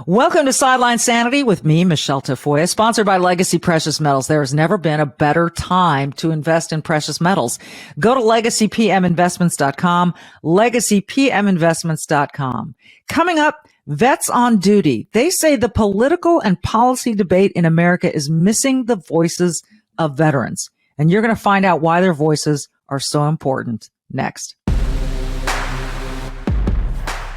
Welcome to Sideline Sanity with me, Michele Tafoya, sponsored by Legacy Precious Metals. There has never been a better time to invest in precious metals. Go to legacypminvestments.com, legacypminvestments.com. Coming up, vets on duty. They say the political and policy debate in America is missing the voices of veterans. And you're going to find out why their voices are so important next.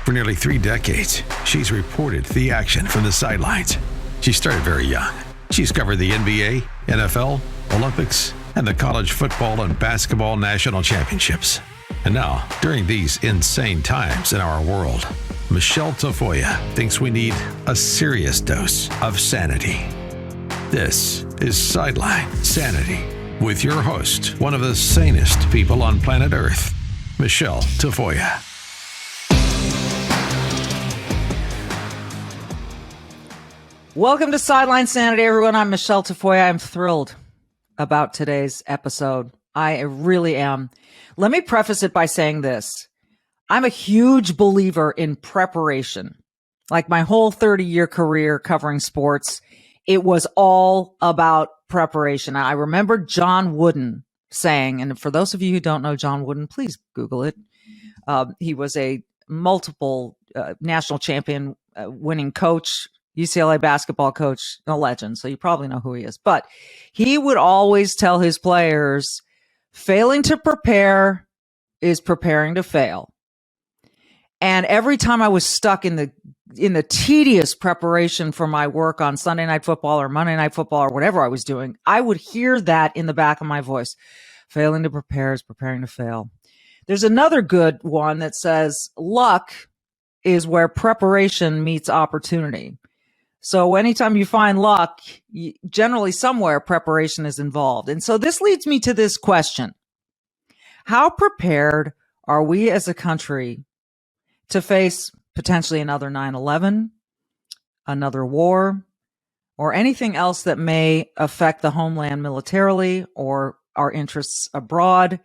For nearly 3 decades, she's reported the action from the sidelines. She started very young. She's covered the NBA, NFL, Olympics, and the college football and basketball national championships. And now, during these insane times in our world, Michele Tafoya thinks we need a serious dose of sanity. This is Sideline Sanity with your host, one of the sanest people on planet Earth, Michele Tafoya. Welcome to Sideline Sanity, everyone. I'm Michele Tafoya. I'm thrilled about today's episode. I really am. Let me preface it by saying this. I'm a huge believer in preparation. Like my whole 30-year career covering sports, it was all about preparation. I remember John Wooden saying, and for those of you who don't know John Wooden, please Google it. He was a multiple national champion winning coach, UCLA basketball coach, a legend, so you probably know who he is. But he would always tell his players, failing to prepare is preparing to fail. And every time I was stuck in the tedious preparation for my work on Sunday Night Football or Monday Night Football or whatever I was doing, I would hear that in the back of my voice. Failing to prepare is preparing to fail. There's another good one that says, luck is where preparation meets opportunity. So anytime you find luck, generally somewhere preparation is involved. And so this leads me to this question. How prepared are we as a country to face potentially another 9/11, another war, or anything else that may affect the homeland militarily or our interests abroad?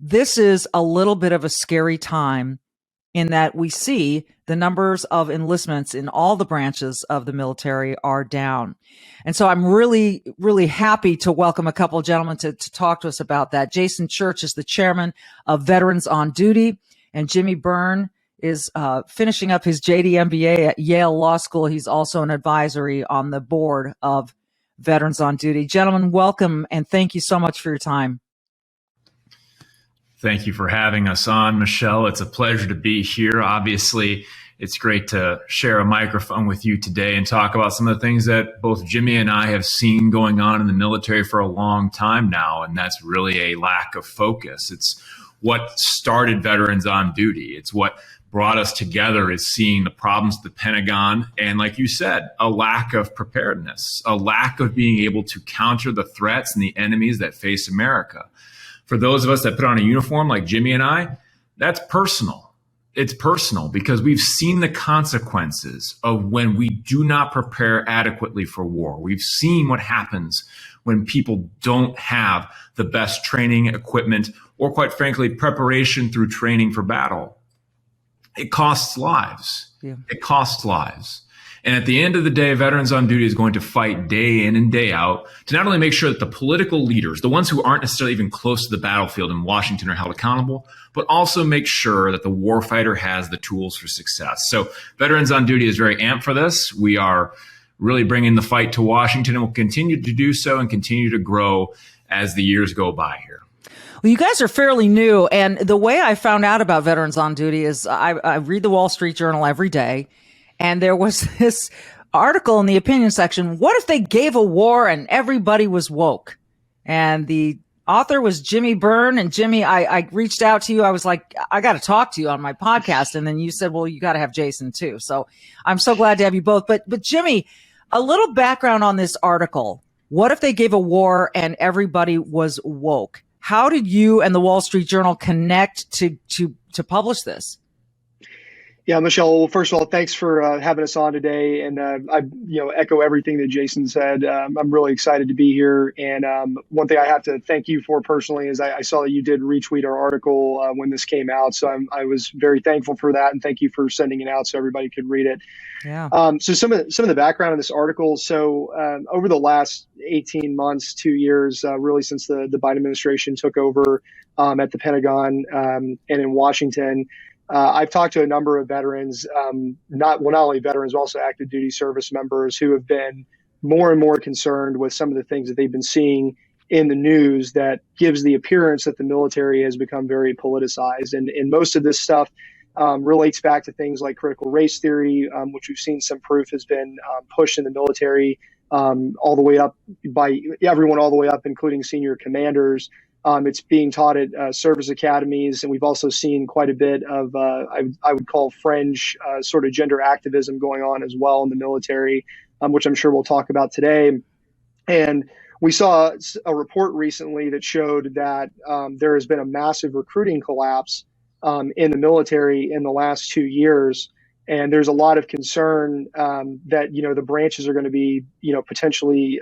This is a little bit of a scary time in that we see the numbers of enlistments in all the branches of the military are down. And so I'm really, really happy to welcome a couple of gentlemen to talk to us about that. Jason Church is the chairman of Veterans on Duty, and Jimmy Byrne is finishing up his JD MBA at Yale Law School. He's also an advisory on the board of Veterans on Duty. Gentlemen, welcome, and thank you so much for your time. Thank you for having us on, Michele. It's a pleasure to be here. Obviously, it's great to share a microphone with you today and talk about some of the things that both Jimmy and I have seen going on in the military for a long time now, and that's really a lack of focus. It's what started Veterans on Duty. It's what brought us together, is seeing the problems at the Pentagon and, like you said, a lack of preparedness, a lack of being able to counter the threats and the enemies that face America. For those of us that put on a uniform like Jimmy and I, that's personal. It's personal because we've seen the consequences of when we do not prepare adequately for war. We've seen what happens when people don't have the best training, equipment, or quite frankly, preparation through training for battle. It costs lives. Yeah. It costs lives. And at the end of the day, Veterans on Duty is going to fight day in and day out to not only make sure that the political leaders, the ones who aren't necessarily even close to the battlefield in Washington, are held accountable, but also make sure that the warfighter has the tools for success. So Veterans on Duty is very amped for this. We are really bringing the fight to Washington, and will continue to do so and continue to grow as the years go by here. Well, you guys are fairly new, and the way I found out about Veterans on Duty is I read the Wall Street Journal every day. And there was this article in the opinion section. What if they gave a war and everybody was woke? And the author was Jimmy Byrne. And Jimmy, I reached out to you. I was like, I got to talk to you on my podcast. And then you said, well, you got to have Jason too. So I'm so glad to have you both. But Jimmy, a little background on this article. What if they gave a war and everybody was woke? How did you and the Wall Street Journal connect to publish this? Yeah, Michelle, well, first of all, thanks for having us on today. And I echo everything that Jason said. I'm really excited to be here. And one thing I have to thank you for personally is I saw that you did retweet our article when this came out. So I was very thankful for that. And thank you for sending it out so everybody could read it. Yeah. So some of the background of this article. So over the last 18 months, 2 years, really since the Biden administration took over at the Pentagon and in Washington, I've talked to a number of veterans, not only veterans, but also active duty service members who have been more and more concerned with some of the things that they've been seeing in the news that gives the appearance that the military has become very politicized. And most of this stuff relates back to things like critical race theory, which we've seen some proof has been pushed in the military all the way up by everyone, all the way up, including senior commanders. It's being taught at service academies, and we've also seen quite a bit of, I would call fringe sort of gender activism going on as well in the military, which I'm sure we'll talk about today. And we saw a report recently that showed that there has been a massive recruiting collapse in the military in the last 2 years. And there's a lot of concern that the branches are going to be potentially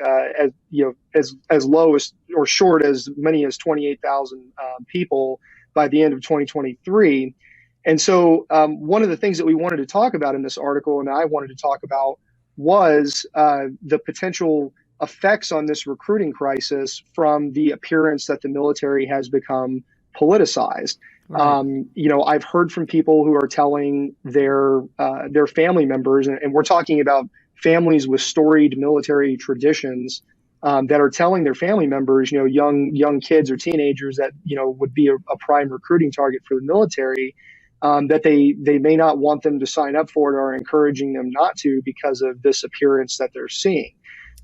as low as or short as many as 28,000 people by the end of 2023. And so one of the things that we wanted to talk about in this article, and I wanted to talk about, was the potential effects on this recruiting crisis from the appearance that the military has become politicized. Right. I've heard from people who are telling their family members, and we're talking about families with storied military traditions that are telling their family members, young kids or teenagers that would be a prime recruiting target for the military, that they may not want them to sign up for it, or encouraging them not to because of this appearance that they're seeing.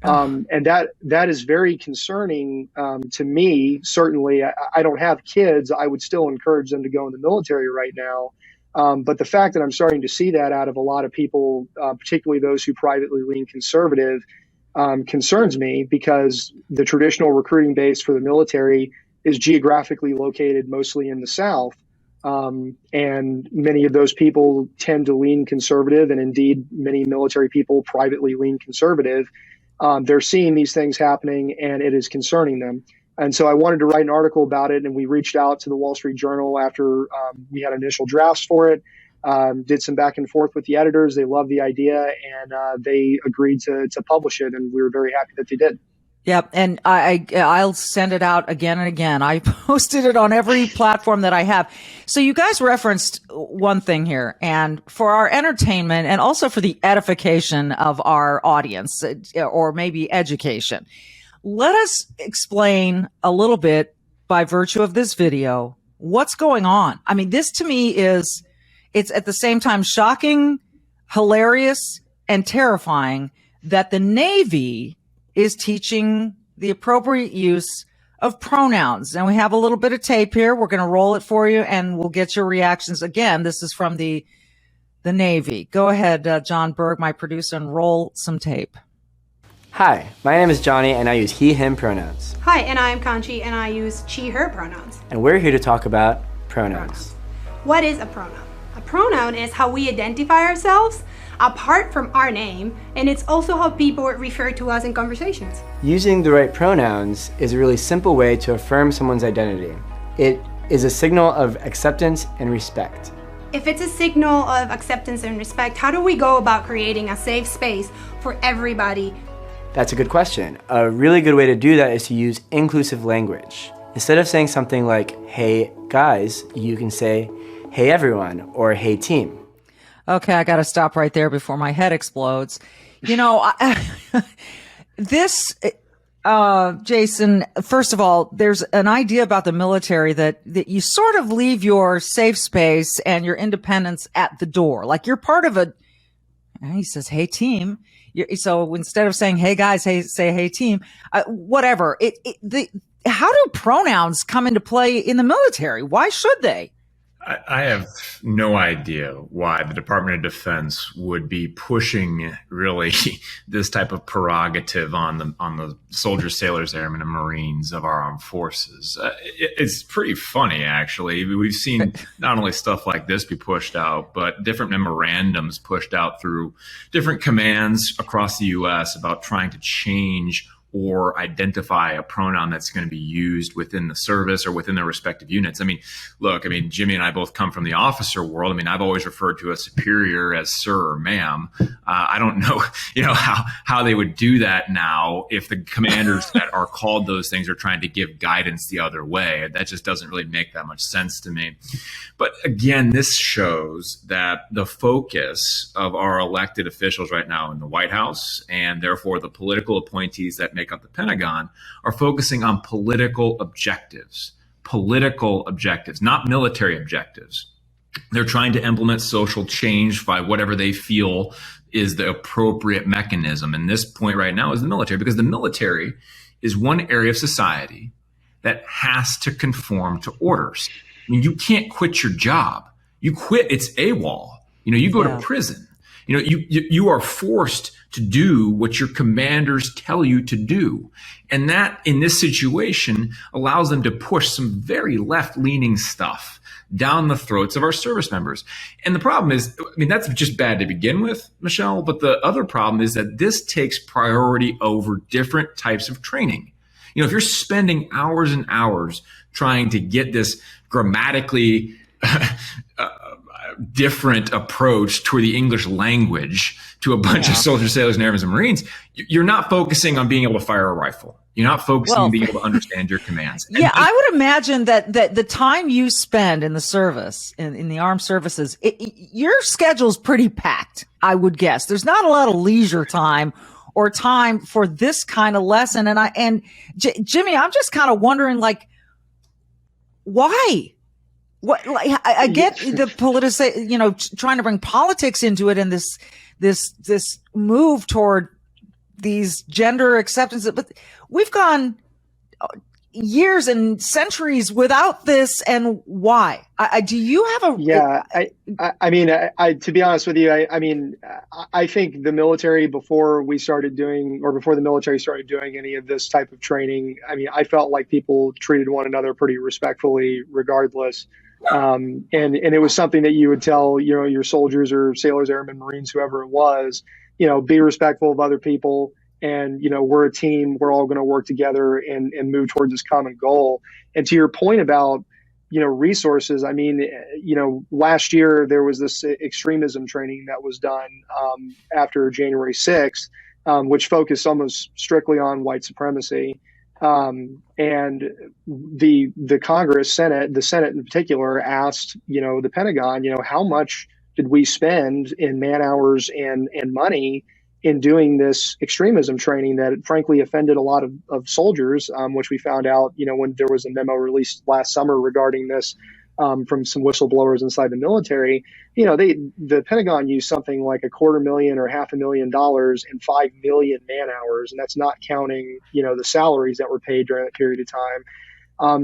And that is very concerning to me. Certainly, I don't have kids. I would still encourage them to go in the military right now. But the fact that I'm starting to see that out of a lot of people, particularly those who privately lean conservative, concerns me, because the traditional recruiting base for the military is geographically located mostly in the South. And many of those people tend to lean conservative, and indeed many military people privately lean conservative. They're seeing these things happening, and it is concerning them. And so I wanted to write an article about it, and we reached out to the Wall Street Journal after we had initial drafts for it, did some back and forth with the editors. They loved the idea, and they agreed to publish it, and we were very happy that they did. Yep. And I'll send it out again and again. I posted it on every platform that I have. So you guys referenced one thing here, and for our entertainment and also for the edification of our audience, or maybe education, let us explain a little bit by virtue of this video, what's going on. I mean, this to me it's at the same time shocking, hilarious, and terrifying that the Navy is teaching the appropriate use of pronouns. And we have a little bit of tape here. We're going to roll it for you, and we'll get your reactions. Again, this is from the Navy. Go ahead, John Berg, my producer, and roll some tape. Hi, my name is Johnny, and I use he, him pronouns. Hi, and I'm Kanchi, and I use she, her pronouns. And we're here to talk about pronouns. What is a pronoun? A pronoun is how we identify ourselves apart from our name, and it's also how people refer to us in conversations. Using the right pronouns is a really simple way to affirm someone's identity. It is a signal of acceptance and respect. If it's a signal of acceptance and respect, how do we go about creating a safe space for everybody? That's a good question. A really good way to do that is to use inclusive language. Instead of saying something like, hey guys, you can say, hey everyone, or hey team. Okay, I got to stop right there before my head explodes. Jason, first of all, there's an idea about the military that you sort of leave your safe space and your independence at the door. Like you're part of he says, hey team. So instead of saying, hey guys, say, hey team, whatever. How do pronouns come into play in the military? Why should they? I have no idea why the Department of Defense would be pushing really this type of prerogative on the soldiers, sailors, airmen, and Marines of our armed forces. It's pretty funny, actually. We've seen not only stuff like this be pushed out, but different memorandums pushed out through different commands across the U.S. about trying to change or identify a pronoun that's going to be used within the service or within their respective units. I mean, look, Jimmy and I both come from the officer world. I've always referred to a superior as sir or ma'am. I don't know, how they would do that now if the commanders that are called those things are trying to give guidance the other way. That just doesn't really make that much sense to me. But again, this shows that the focus of our elected officials right now in the White House, and therefore the political appointees that make up the Pentagon, are focusing on political objectives, not military objectives. They're trying to implement social change by whatever they feel is the appropriate mechanism. And this point right now is the military, because the military is one area of society that has to conform to orders. You can't quit your job. You quit, it's AWOL. You go to prison. You are forced to do what your commanders tell you to do. And that, in this situation, allows them to push some very left-leaning stuff down the throats of our service members. And the problem is, that's just bad to begin with, Michele, but the other problem is that this takes priority over different types of training. If you're spending hours and hours trying to get this grammatically different approach to the English language to a bunch of soldiers, sailors, and airmen and Marines, you're not focusing on being able to fire a rifle. You're not focusing on being able to understand your commands. I would imagine that the time you spend in the service, in the armed services, your schedule's pretty packed, I would guess. There's not a lot of leisure time or time for this kind of lesson. And Jimmy, I'm just kind of wondering, why? What, I get the trying to bring politics into it, and this move toward these gender acceptance, but we've gone years and centuries without this. And why? Do you have to be honest with you, I think the military, before the military started doing any of this type of training, I felt like people treated one another pretty respectfully regardless. And it was something that you would tell, your soldiers or sailors, airmen, Marines, whoever it was, be respectful of other people. And, we're a team, we're all going to work together and move towards this common goal. And to your point about, resources, last year there was this extremism training that was done after January 6th, which focused almost strictly on white supremacy. And the Congress, the Senate in particular, asked, the Pentagon, how much did we spend in man hours and money in doing this extremism training that frankly offended a lot of soldiers, which we found out, when there was a memo released last summer regarding this from some whistleblowers inside the military. The Pentagon used something like $250,000 or $500,000 and 5 million man hours, and that's not counting, the salaries that were paid during that period of time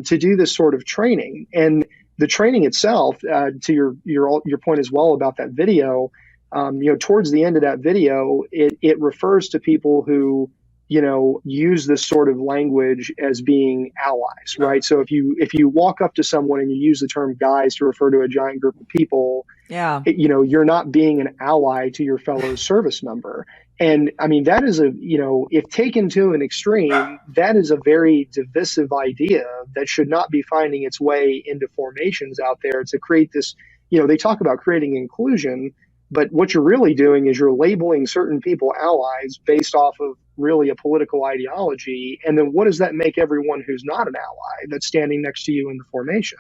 to do this sort of training. And the training itself, to your point as well about that video, towards the end of that video, it refers to people who, use this sort of language as being allies, right? So if you walk up to someone and you use the term guys to refer to a giant group of people, you're not being an ally to your fellow service member. And that is if taken to an extreme, that is a very divisive idea that should not be finding its way into formations out there to create this, they talk about creating inclusion, but what you're really doing is you're labeling certain people allies based off of really a political ideology. And then what does that make everyone who's not an ally that's standing next to you in the formation?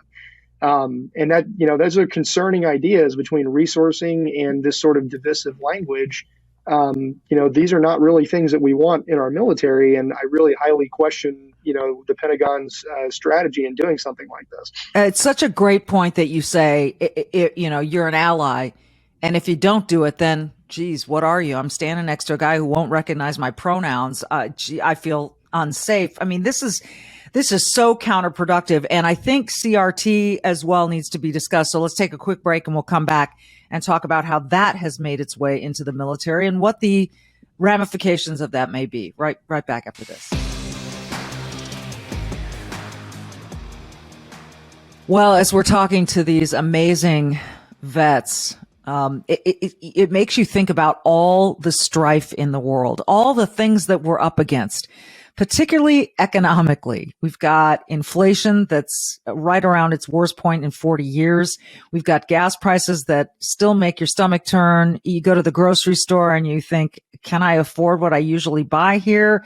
And that, those are concerning ideas between resourcing and this sort of divisive language. These are not really things that we want in our military. And I really highly question, the Pentagon's strategy in doing something like this. It's such a great point that you say, you're an ally. And if you don't do it, then, geez, what are you? I'm standing next to a guy who won't recognize my pronouns. I feel unsafe. This is This is so counterproductive. And I think CRT as well needs to be discussed. So let's take a quick break and we'll come back and talk about how that has made its way into the military and what the ramifications of that may be. Right back after this. Well, as we're talking to these amazing vets, it makes you think about all the strife in the world, all the things that we're up against, particularly economically. We've got inflation that's right around its worst point in 40 years. We've got gas prices that still make your stomach turn. You go to the grocery store and you think, can I afford what I usually buy here?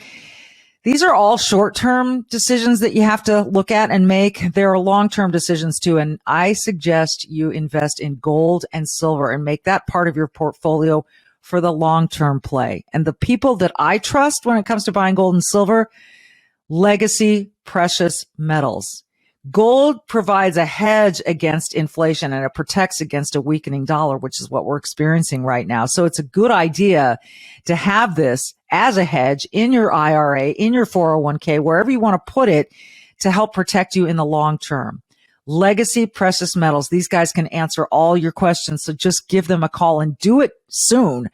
These are all short-term decisions that you have to look at and make. There are long-term decisions too. And I suggest you invest in gold and silver and make that part of your portfolio for the long-term play. And the people that I trust when it comes to buying gold and silver, Legacy Precious Metals. Gold provides a hedge against inflation and it protects against a weakening dollar, which is what we're experiencing right now. So it's a good idea to have this as a hedge in your IRA, in your 401k, wherever you want to put it to help protect you in the long term. Legacy Precious Metals. These guys can answer all your questions. So just give them a call and do it soon.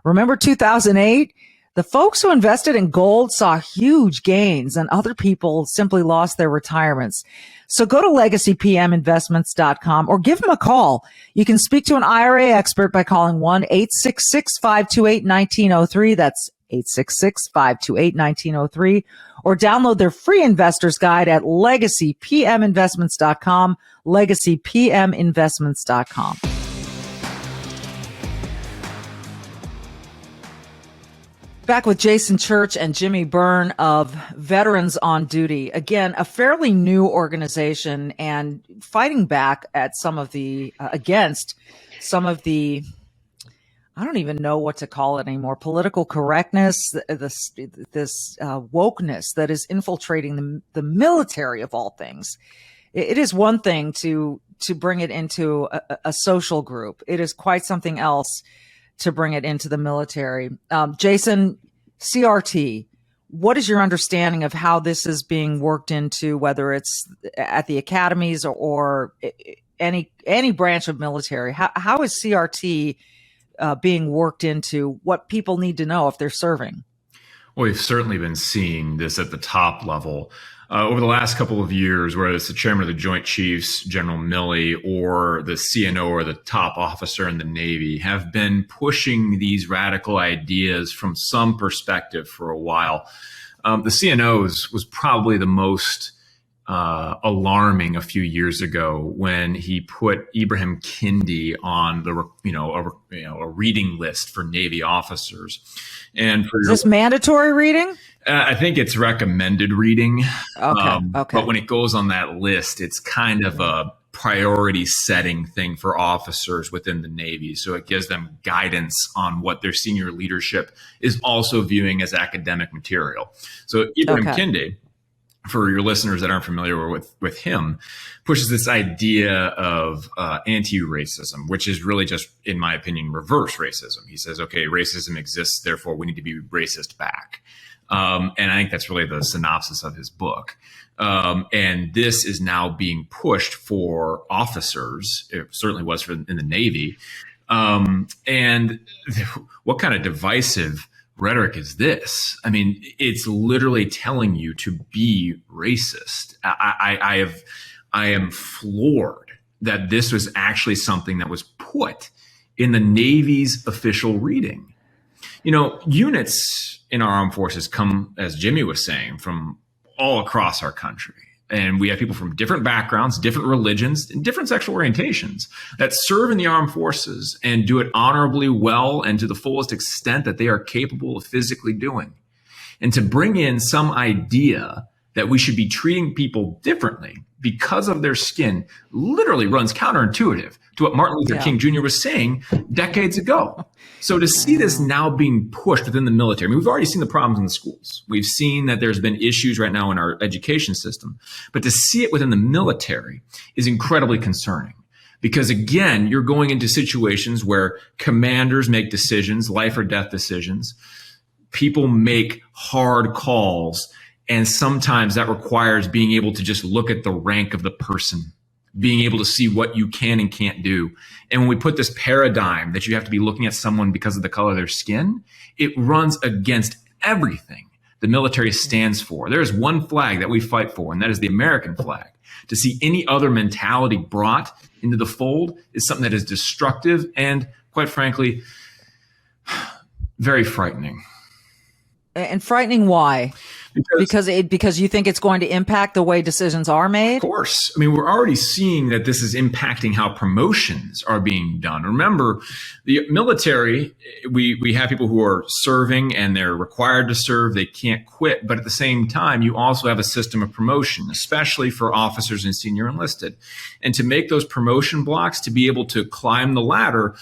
Remember 2008? The folks who invested in gold saw huge gains and other people simply lost their retirements. So go to legacypminvestments.com or give them a call. You can speak to an IRA expert by calling 1-866-528-1903. That's 866-528-1903, or download their free investor's guide at legacypminvestments.com, legacypminvestments.com. Back with Jason Church and Jimmy Byrne of Veterans on Duty. Again, a fairly new organization and fighting back at some of the, against some of the, I don't even know what to call it anymore, political correctness, this wokeness that is infiltrating the military of all things. It is one thing to bring it into a social group. It is quite something else to bring it into the military. Jason, CRT, what is your understanding of how this is being worked into, whether it's at the academies or any branch of military? How is CRT being worked into what people need to know if they're serving? Well, we've certainly been seeing this at the top level. Over the last couple of years, whether it's the chairman of the Joint Chiefs, General Milley, or the CNO or the top officer in the Navy have been pushing these radical ideas from some perspective for a while. The CNO's was probably the most alarming a few years ago when he put Ibrahim Kendi on a reading list for Navy officers. And for is this mandatory reading? I think it's recommended reading. Okay. But when it goes on that list, it's kind of a priority setting thing for officers within the Navy. So it gives them guidance on what their senior leadership is also viewing as academic material. So Ibrahim Kendi, for your listeners that aren't familiar with him, pushes this idea of anti-racism, which is really just, in my opinion, reverse racism. He says, okay, racism exists, therefore we need to be racist back. And I think that's really the synopsis of his book. And this is now being pushed for officers. It certainly was in the Navy. And what kind of divisive rhetoric is this? I mean, it's literally telling you to be racist. I am floored that this was actually something that was put in the Navy's official reading. You know, units in our armed forces come, as Jimmy was saying, from all across our country. And we have people from different backgrounds, different religions, and different sexual orientations that serve in the armed forces and do it honorably well and to the fullest extent that they are capable of physically doing. And to bring in some idea that we should be treating people differently because of their skin literally runs counterintuitive to what Martin Luther King Jr. was saying decades ago. So to see this now being pushed within the military, I mean, we've already seen the problems in the schools. We've seen that there's been issues right now in our education system, but to see it within the military is incredibly concerning. Because again, you're going into situations where commanders make decisions, life or death decisions. People make hard calls, And sometimes that requires being able to just look at the rank of the person, being able to see what you can and can't do. And when we put this paradigm that you have to be looking at someone because of the color of their skin, it runs against everything the military stands for. There is one flag that we fight for, and that is the American flag. To see any other mentality brought into the fold is something that is destructive and, quite frankly, very frightening. And frightening why? Because you think it's going to impact the way decisions are made? Of course. I mean, we're already seeing that this is impacting how promotions are being done. Remember, the military, we have people who are serving and they're required to serve. They can't quit. But at the same time, you also have a system of promotion, especially for officers and senior enlisted. And to make those promotion blocks, to be able to climb the ladder,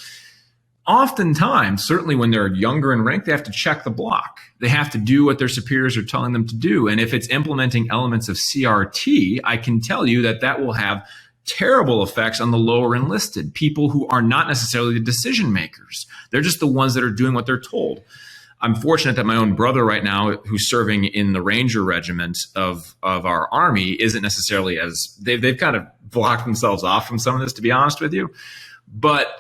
oftentimes, certainly when they're younger in rank, they have to check the block. They have to do what their superiors are telling them to do. And if it's implementing elements of CRT, I can tell you that that will have terrible effects on the lower enlisted, people who are not necessarily the decision makers. They're just the ones that are doing what they're told. I'm fortunate that my own brother right now, who's serving in the Ranger Regiment of our Army, isn't necessarily as they've kind of blocked themselves off from some of this, to be honest with you. But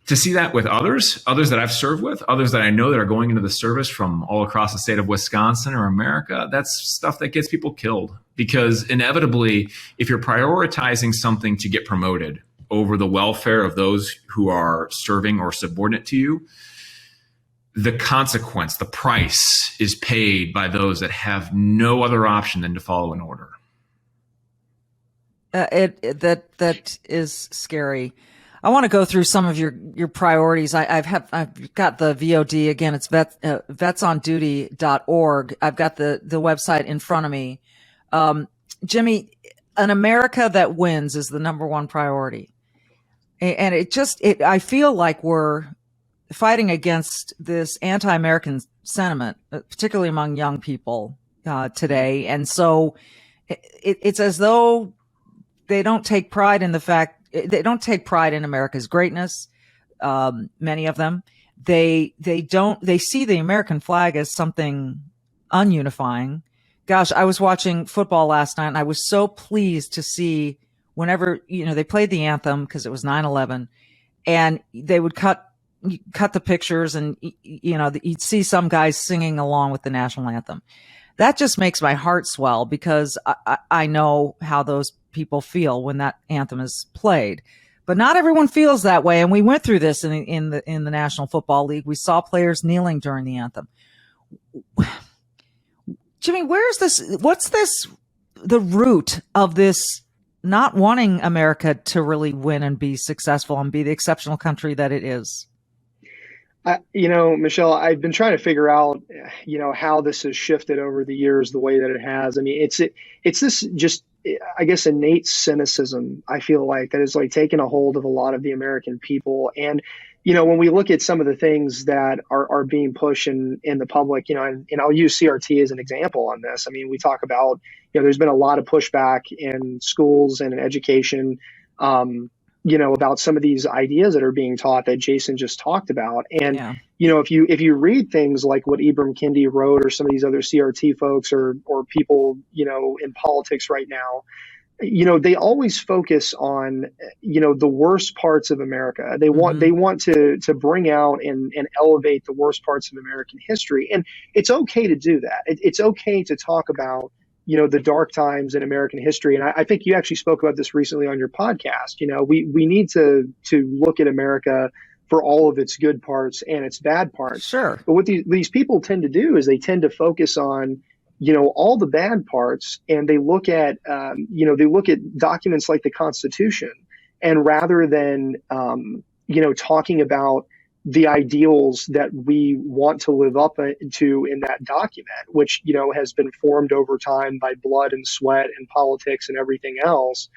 to see that with others that I've served with, others that I know that are going into the service from all across the state of Wisconsin or America, that's stuff that gets people killed. Because inevitably, if you're prioritizing something to get promoted over the welfare of those who are serving or subordinate to you, the consequence, the price is paid by those that have no other option than to follow an order. That is scary. I want to go through some of your priorities. I've got the VOD again. It's vetsonduty.org. I've got the website in front of me. Jimmy, an America that wins is the number one priority. And I feel like we're fighting against this anti-American sentiment, particularly among young people, today. And so it's as though they don't take pride in America's greatness. Many of them, they see the American flag as something ununifying. Gosh, I was watching football last night and I was so pleased to see whenever, they played the anthem because it was 9/11 and they would cut the pictures and, you'd see some guys singing along with the national anthem. That just makes my heart swell because I know how those people feel when that anthem is played, but not everyone feels that way. And we went through this in the National Football League. We saw players kneeling during the anthem. Jimmy, what's the root of this not wanting America to really win and be successful and be the exceptional country that it is? Michele, I've been trying to figure out, how this has shifted over the years, the way that it has. I mean, it's this just, I guess, innate cynicism, I feel like, that is like taken a hold of a lot of the American people. And, when we look at some of the things that are being pushed in the public, and I'll use CRT as an example on this. I mean, we talk about, there's been a lot of pushback in schools and in education, about some of these ideas that are being taught that Jason just talked about. And, if you read things like what Ibram Kendi wrote or some of these other CRT folks or people, in politics right now, they always focus on, the worst parts of America. They want to bring out and elevate the worst parts of American history. And it's okay to do that. It's okay to talk about, the dark times in American history. And I think you actually spoke about this recently on your podcast. We need to look at America for all of its good parts and its bad parts. Sure. But what these people tend to do is they tend to focus on, all the bad parts, and they look at, documents like the Constitution, and rather than, talking about the ideals that we want to live up to in that document, which, has been formed over time by blood and sweat and politics and everything else.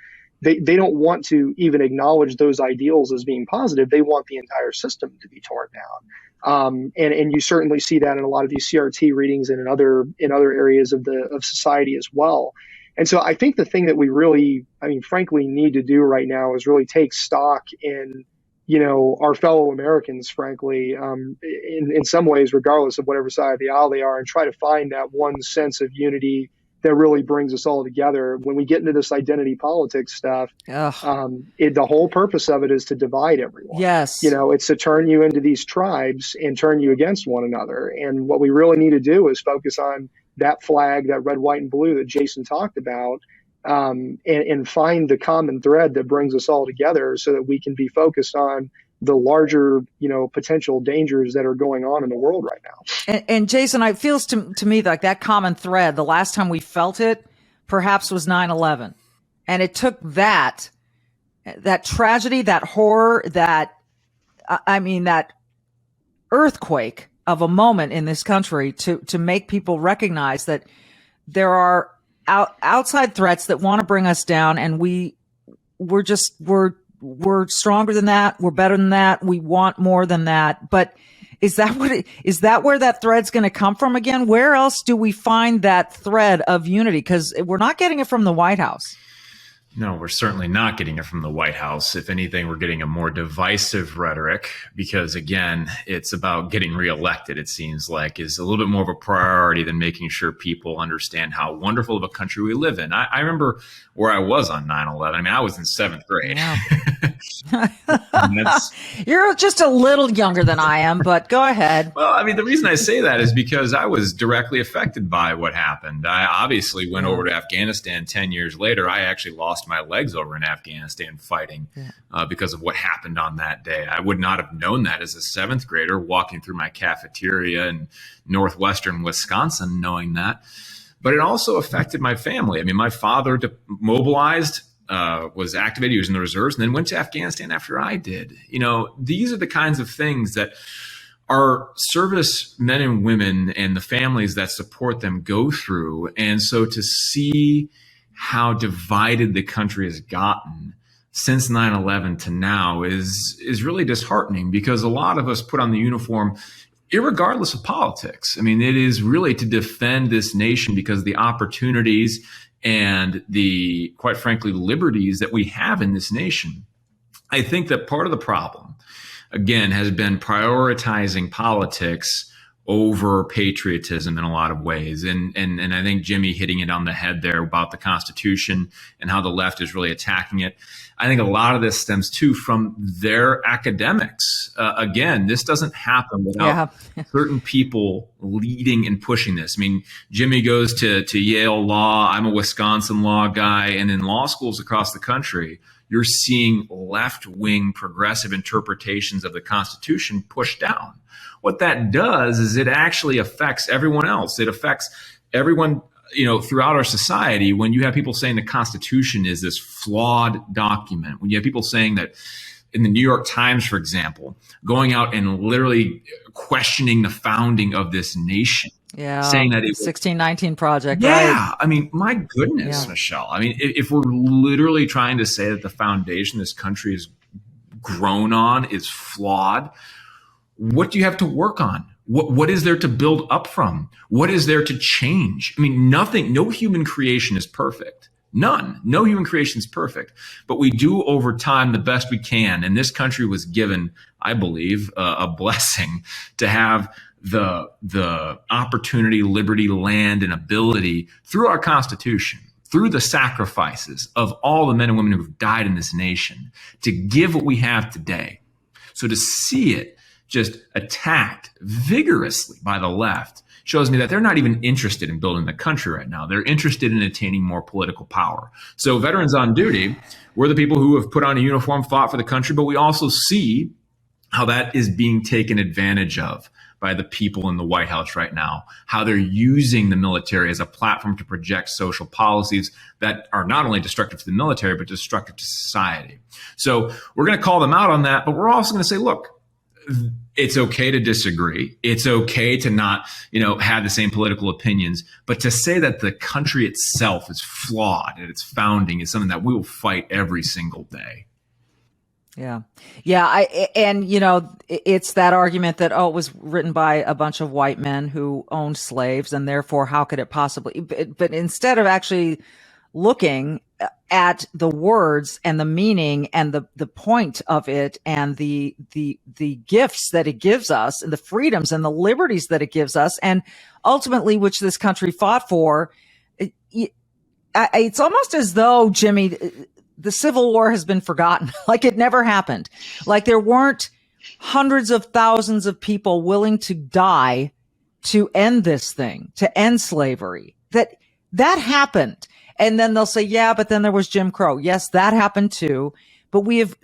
They don't want to even acknowledge those ideals as being positive. They want the entire system to be torn down. And you certainly see that in a lot of these CRT readings and in other areas of society as well. And so I think the thing that we really, frankly, need to do right now is really take stock in, our fellow Americans, frankly, in some ways, regardless of whatever side of the aisle they are, and try to find that one sense of unity that really brings us all together. When we get into this identity politics stuff, the whole purpose of it is to divide everyone. Yes. It's to turn you into these tribes and turn you against one another. And what we really need to do is focus on that flag, that red, white, and blue that Jason talked about, and find the common thread that brings us all together so that we can be focused on the larger, potential dangers that are going on in the world right now. And Jason, it feels to me like that common thread, the last time we felt it perhaps was 9/11. And it took that tragedy, that horror, that earthquake of a moment in this country to make people recognize that there are outside threats that want to bring us down. And we're stronger than that. We're better than that. We want more than that. But is that where that thread's going to come from again? Where else do we find that thread of unity? Because we're not getting it from the White House. No, we're certainly not getting it from the White House. If anything, we're getting a more divisive rhetoric because, again, it's about getting reelected, it seems like, is a little bit more of a priority than making sure people understand how wonderful of a country we live in. I remember where I was on 9/11. I mean, I was in 7th grade. Yeah. You're just a little younger than I am, but go ahead. Well, I mean, the reason I say that is because I was directly affected by what happened. I obviously went over to Afghanistan 10 years later. I actually lost my legs over in Afghanistan fighting because of what happened on that day. I would not have known that as a 7th grader walking through my cafeteria in northwestern Wisconsin, knowing that. But it also affected my family. I mean, my father mobilized, was activated, he was in the reserves, and then went to Afghanistan after I did. These are the kinds of things that our service men and women and the families that support them go through. And so to see how divided the country has gotten since 9/11 to now is really disheartening, because a lot of us put on the uniform irregardless of politics. I mean, it is really to defend this nation because of the opportunities and the, quite frankly, liberties that we have in this nation. I think that part of the problem, again, has been prioritizing politics over patriotism in a lot of ways. And I think Jimmy hitting it on the head there about the Constitution and how the left is really attacking it. I think a lot of this stems too from their academics. Again, this doesn't happen without certain people leading and pushing this. I mean, Jimmy goes to Yale Law. I'm a Wisconsin law guy. And in law schools across the country, you're seeing left-wing progressive interpretations of the Constitution pushed down. What that does is it actually affects everyone else. It affects everyone, throughout our society. When you have people saying the Constitution is this flawed document, when you have people saying that in the New York Times, for example, going out and literally questioning the founding of this nation. Yeah, saying that it was 1619 Project. Yeah, right? I mean, my goodness, Michele. I mean, if we're literally trying to say that the foundation this country has grown on is flawed, what do you have to work on? What is there to build up from? What is there to change? I mean, nothing. No human creation is perfect. None. No human creation is perfect. But we do over time the best we can. And this country was given, I believe, a blessing to have the opportunity, liberty, land, and ability through our Constitution, through the sacrifices of all the men and women who have died in this nation, to give what we have today. So to see it just attacked vigorously by the left shows me that they're not even interested in building the country right now. They're interested in attaining more political power. So veterans on duty, we're the people who have put on a uniform, fought for the country, but we also see how that is being taken advantage of by the people in the White House right now, how they're using the military as a platform to project social policies that are not only destructive to the military, but destructive to society. So we're going to call them out on that, but we're also going to say, look, it's okay to disagree. It's okay to not, have the same political opinions, but to say that the country itself is flawed at its founding is something that we will fight every single day. Yeah. Yeah. It's that argument that, it was written by a bunch of white men who owned slaves, and therefore how could it possibly, but instead of actually looking at the words and the meaning and the point of it and the gifts that it gives us and the freedoms and the liberties that it gives us, and ultimately which this country fought for, It's almost as though, Jimmy, the Civil War has been forgotten. Like it never happened. Like there weren't hundreds of thousands of people willing to die to end this thing, to end slavery. That happened. And then they'll say, yeah, but then there was Jim Crow. Yes, that happened too. But we have,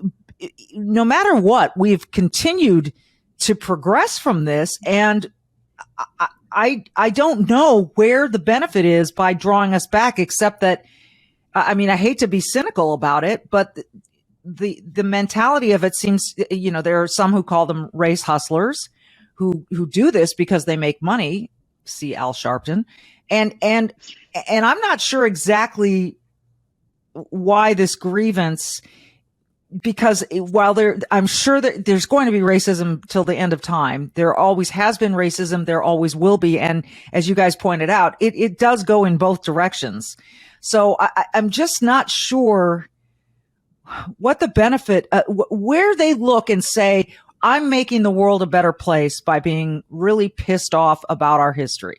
no matter what, we've continued to progress from this. And I don't know where the benefit is by drawing us back, except that, I mean, I hate to be cynical about it, but the mentality of it seems, there are some who call them race hustlers who do this because they make money. See Al Sharpton. And I'm not sure exactly why this grievance, because while I'm sure that there's going to be racism till the end of time. There always has been racism. There always will be. And as you guys pointed out, it does go in both directions. So I'm just not sure what the benefit, where they look and say, I'm making the world a better place by being really pissed off about our history.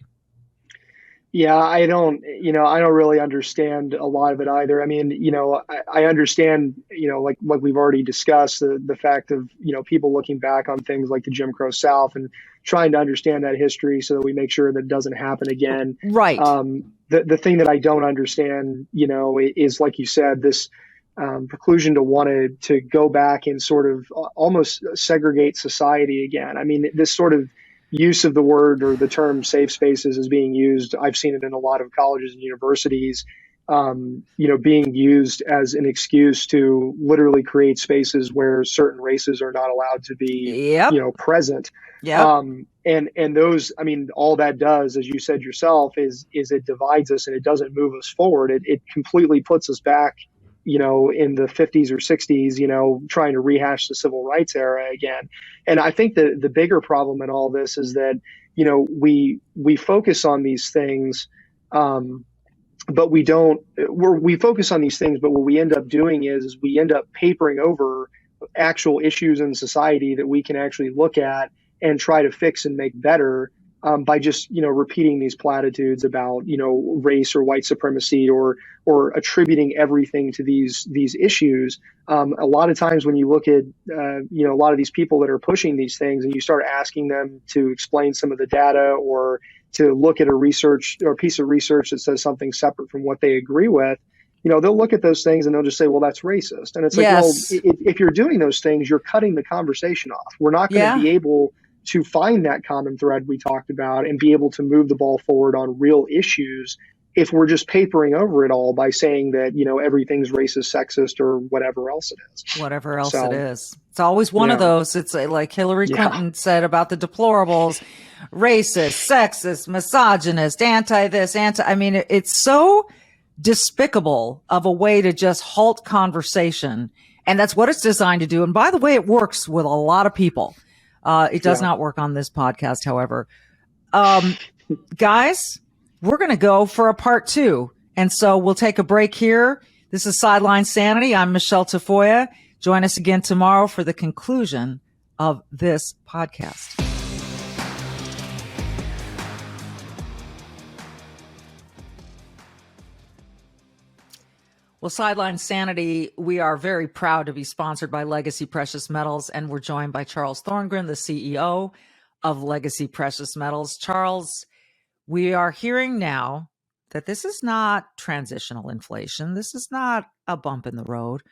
Yeah, I don't really understand a lot of it either. I mean, I understand, like we've already discussed, the fact of, people looking back on things like the Jim Crow South and trying to understand that history so that we make sure that it doesn't happen again. Right. The thing that I don't understand, is, like you said, this preclusion to want to go back and sort of almost segregate society again. I mean, this sort of use of the word or the term safe spaces is being used. I've seen it in a lot of colleges and universities, being used as an excuse to literally create spaces where certain races are not allowed to be, present. Yeah. And those, I mean, all that does, as you said yourself, is it divides us and it doesn't move us forward. It completely puts us back, in the 50s or 60s, trying to rehash the civil rights era again. And I think the bigger problem in all this is that, we focus on these things, but we focus on these things, but what we end up doing is we end up papering over actual issues in society that we can actually look at and try to fix and make better, by just, repeating these platitudes about, race or white supremacy or attributing everything to these issues. A lot of times when you look at, a lot of these people that are pushing these things and you start asking them to explain some of the data or to look at a research or a piece of research that says something separate from what they agree with, they'll look at those things and they'll just say, well, that's racist. And it's like, yes. Well, if you're doing those things, you're cutting the conversation off. We're not going to be able to find that common thread we talked about and be able to move the ball forward on real issues if we're just papering over it all by saying that, everything's racist, sexist, or whatever else it is. Whatever else it is. It's always one of those. It's like Hillary Clinton said about the deplorables, racist, sexist, misogynist, anti-this, I mean, it's so despicable of a way to just halt conversation. And that's what it's designed to do. And by the way, it works with a lot of people. It does not work on this podcast, however. Guys, we're going to go for a part 2. And so we'll take a break here. This is Sideline Sanity. I'm Michele Tafoya. Join us again tomorrow for the conclusion of this podcast. Well, Sideline Sanity, we are very proud to be sponsored by Legacy Precious Metals, and we're joined by Charles Thorngren, the CEO of Legacy Precious Metals. Charles, we are hearing now that this is not transitional inflation. This is not a bump in the road.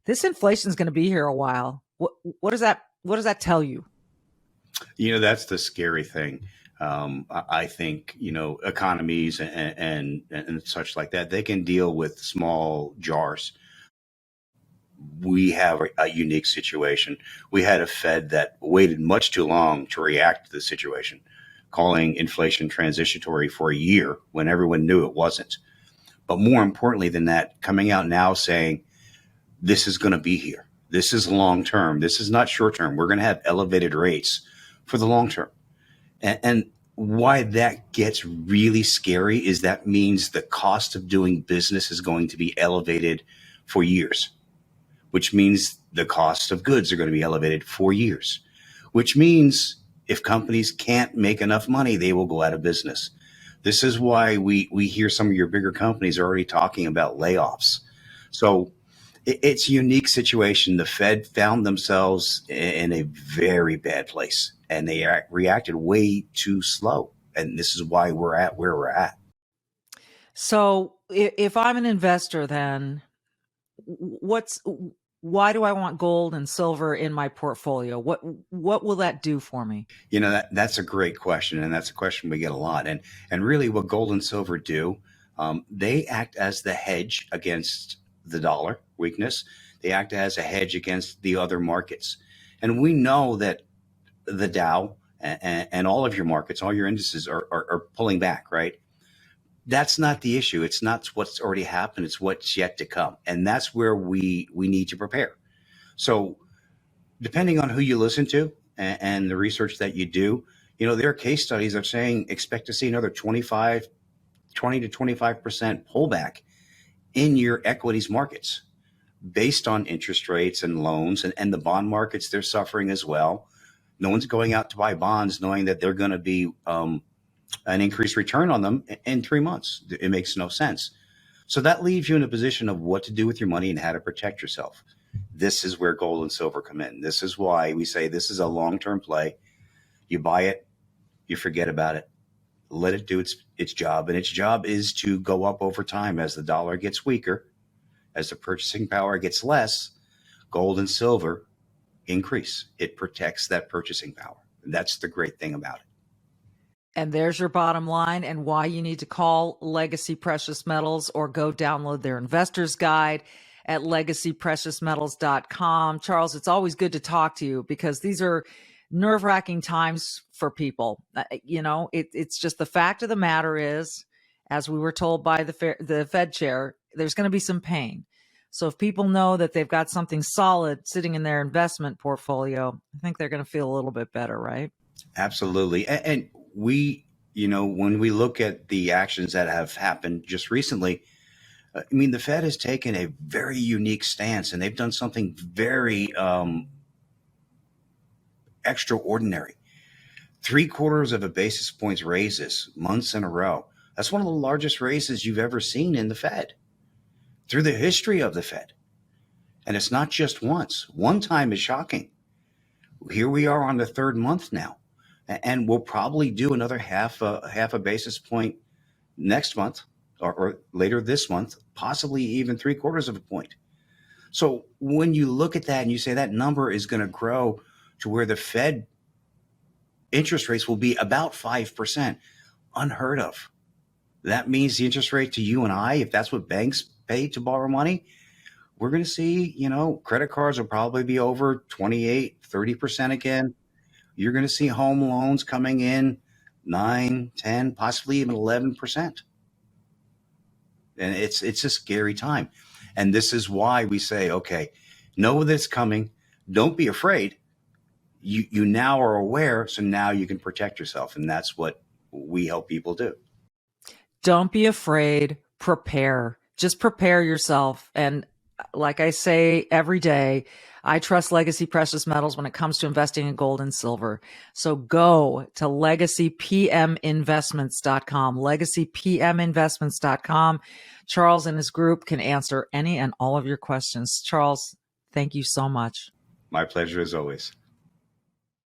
This inflation is going to be here a while. What does that tell you? That's the scary thing. I think, economies and such like that, they can deal with small jars. We have a unique situation. We had a Fed that waited much too long to react to the situation, calling inflation transitory for a year when everyone knew it wasn't. But more importantly than that, coming out now saying, this is going to be here. This is long term. This is not short term. We're going to have elevated rates for the long term. And why that gets really scary is that means the cost of doing business is going to be elevated for years, which means the cost of goods are going to be elevated for years, which means if companies can't make enough money, they will go out of business. This is why we hear some of your bigger companies are already talking about layoffs. So it's a unique situation. The Fed found themselves in a very bad place, and they reacted way too slow. And this is why we're at where we're at. So if I'm an investor, then why do I want gold and silver in my portfolio? What will that do for me? You know, that's a great question, and that's a question we get a lot. And really, what gold and silver do, they act as the hedge against the dollar weakness. They act as a hedge against the other markets. And we know that the Dow and all of your markets, all your indices are pulling back, right? That's not the issue. It's not what's already happened. It's what's yet to come. And that's where we need to prepare. So depending on who you listen to and the research that you do, you know, there are case studies that are saying expect to see another 20 to 25% pullback in your equities markets based on interest rates and loans, and the bond markets, they're suffering as well. No one's going out to buy bonds knowing that they're going to be an increased return on them in 3 months. It makes no sense. So that leaves you in a position of what to do with your money and how to protect yourself. This is where gold and silver come in. This is why we say this is a long-term play. You buy it, you forget about it, let it do its job. And its job is to go up over time as the dollar gets weaker, as the purchasing power gets less. Gold and silver increase. It protects that purchasing power. And that's the great thing about it. And there's your bottom line, and why you need to call Legacy Precious Metals or go download their investor's guide at legacypreciousmetals.com. Charles, it's always good to talk to you because these are nerve-wracking times for people. You know, it's just the fact of the matter is, as we were told by the Fed chair, there's going to be some pain. So if people know that they've got something solid sitting in their investment portfolio, I think they're going to feel a little bit better, right? Absolutely. And we, you know, when we look at the actions that have happened just recently, I mean, the Fed has taken a very unique stance, and they've done something very extraordinary. 3/4 of a basis points raises months in a row. That's one of the largest raises you've ever seen in the Fed through the history of the Fed. And it's not just once. One time is shocking. Here we are on the third month now, and we'll probably do another half a basis point next month or later this month, possibly even 3/4 of a point. So when you look at that and you say that number is going to grow to where the Fed interest rates will be about 5%, unheard of. That means the interest rate to you and I, if that's what banks pay to borrow money, we're going to see, you know, credit cards will probably be over 28, 30% again. You're going to see home loans coming in 9, 10, possibly even 11%. And it's a scary time. And this is why we say, okay, know that it's coming. Don't be afraid. You now are aware, so now you can protect yourself. And that's what we help people do. Don't be afraid. Prepare. Just prepare yourself. And like I say every day, I trust Legacy Precious Metals when it comes to investing in gold and silver. So go to legacypminvestments.com, legacypminvestments.com. Charles and his group can answer any and all of your questions. Charles, thank you so much. My pleasure as always.